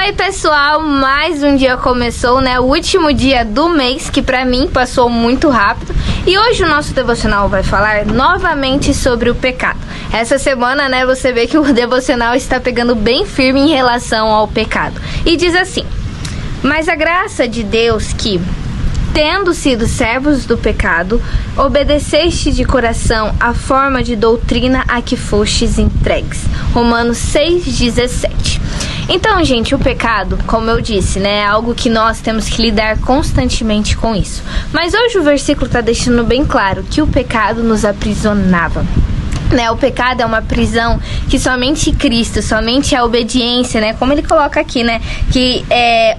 Oi pessoal, mais um dia começou, né? O último dia do mês, que pra mim passou muito rápido. E hoje o nosso devocional vai falar novamente sobre o pecado. Essa semana, né, você vê que o devocional está pegando bem firme em relação ao pecado. E diz assim: mas a graça de Deus que, tendo sido servos do pecado, obedeceste de coração a forma de doutrina a que fostes entregues. Romanos 6,17. Então, gente, o pecado, como eu disse, né, é algo que nós temos que lidar constantemente com isso. Mas hoje o versículo está deixando bem claro que o pecado nos aprisionava. Né, o pecado é uma prisão que somente Cristo, somente a obediência, né, como ele coloca aqui, né, que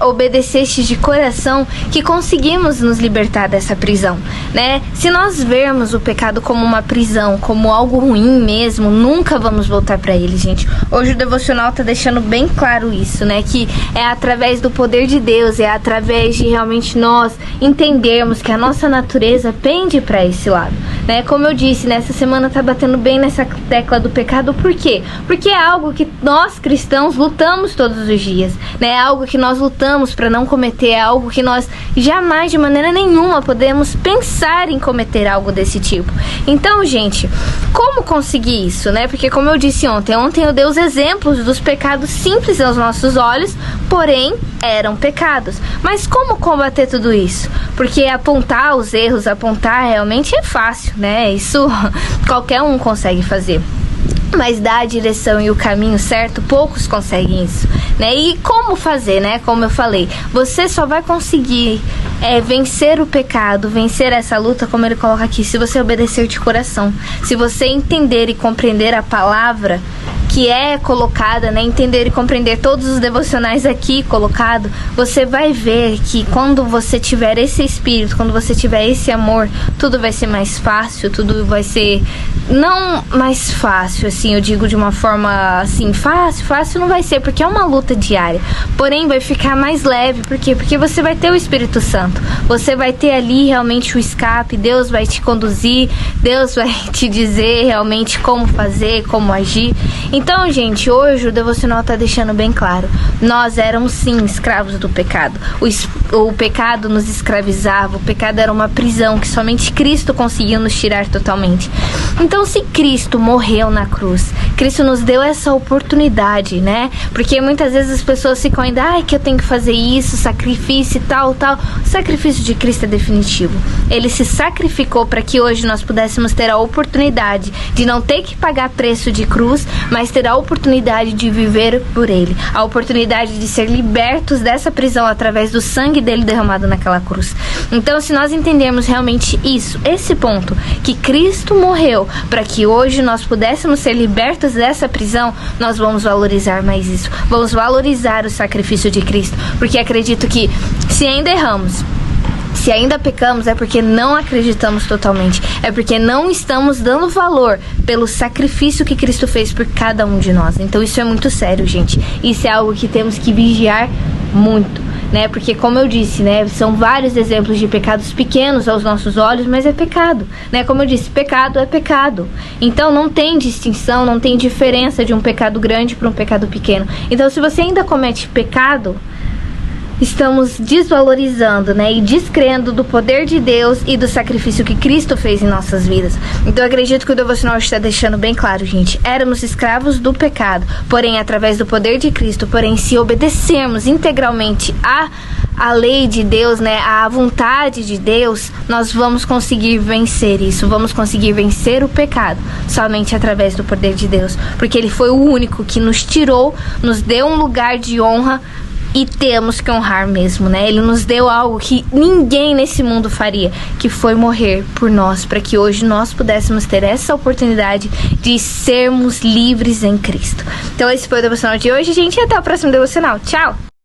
obedeceste de coração, que conseguimos nos libertar dessa prisão, né. Se nós vermos o pecado como uma prisão, como algo ruim mesmo, nunca vamos voltar para ele, gente. Hoje o devocional tá deixando bem claro isso, né, que é através do poder de Deus, é através de realmente nós entendermos que a nossa natureza pende para esse lado, né. Como eu disse, nessa semana tá batendo bem nessa tecla do pecado. Por quê? Porque é algo que nós cristãos lutamos todos os dias, né? É algo que nós lutamos para não cometer, é algo que nós jamais, de maneira nenhuma, podemos pensar em cometer algo desse tipo. Então, gente, como conseguir isso, né? Porque como eu disse ontem eu dei os exemplos dos pecados simples aos nossos olhos, porém eram pecados. Mas como combater tudo isso? Porque apontar os erros, apontar realmente é fácil, né? Isso qualquer um consegue fazer. Mas dar a direção e o caminho certo, poucos conseguem isso, né? E como fazer, né? Como eu falei, você só vai conseguir vencer o pecado, vencer essa luta, como ele coloca aqui, se você obedecer de coração. Se você entender e compreender a palavra que é colocada, né, entender e compreender todos os devocionais aqui colocado, você vai ver que quando você tiver esse espírito, quando você tiver esse amor, tudo vai ser mais fácil, tudo vai ser, não mais fácil, assim, eu digo de uma forma, assim, fácil não vai ser, porque é uma luta diária, porém vai ficar mais leve. Por quê? Porque você vai ter o Espírito Santo, você vai ter ali realmente o escape, Deus vai te conduzir, Deus vai te dizer realmente como fazer, como agir. Então, gente, hoje o devocional tá deixando bem claro, nós éramos sim escravos do pecado, o pecado nos escravizava, o pecado era uma prisão que somente Cristo conseguiu nos tirar totalmente. Então, se Cristo morreu na cruz, Cristo nos deu essa oportunidade, né? Porque muitas vezes as pessoas ficam ainda, que eu tenho que fazer isso, sacrifício e tal. O sacrifício de Cristo é definitivo. Ele se sacrificou para que hoje nós pudéssemos ter a oportunidade de não ter que pagar preço de cruz, mas ter a oportunidade de viver por Ele, a oportunidade de ser libertos dessa prisão através do sangue dele derramado naquela cruz. Então, se nós entendermos realmente isso, esse ponto, que Cristo morreu para que hoje nós pudéssemos ser libertos dessa prisão, nós vamos valorizar mais isso, vamos valorizar o sacrifício de Cristo, porque acredito que se ainda erramos, se ainda pecamos, é porque não acreditamos totalmente, é porque não estamos dando valor pelo sacrifício que Cristo fez por cada um de nós. Então isso é muito sério, gente. Isso é algo que temos que vigiar muito, né? Porque como eu disse, né, são vários exemplos de pecados pequenos aos nossos olhos, mas é pecado, né? Como eu disse, pecado é pecado. Então não tem distinção, não tem diferença de um pecado grande para um pecado pequeno. Então se você ainda comete pecado, estamos desvalorizando, né, e descrendo do poder de Deus e do sacrifício que Cristo fez em nossas vidas. Então eu acredito que o devocional está deixando bem claro, gente. Éramos escravos do pecado, porém através do poder de Cristo, porém se obedecermos integralmente a lei de Deus, né, a vontade de Deus, nós vamos conseguir vencer isso, vamos conseguir vencer o pecado somente através do poder de Deus, porque Ele foi o único que nos tirou, nos deu um lugar de honra. E temos que honrar mesmo, né? Ele nos deu algo que ninguém nesse mundo faria, que foi morrer por nós, para que hoje nós pudéssemos ter essa oportunidade de sermos livres em Cristo. Então esse foi o devocional de hoje, gente, e até o próximo devocional. Tchau!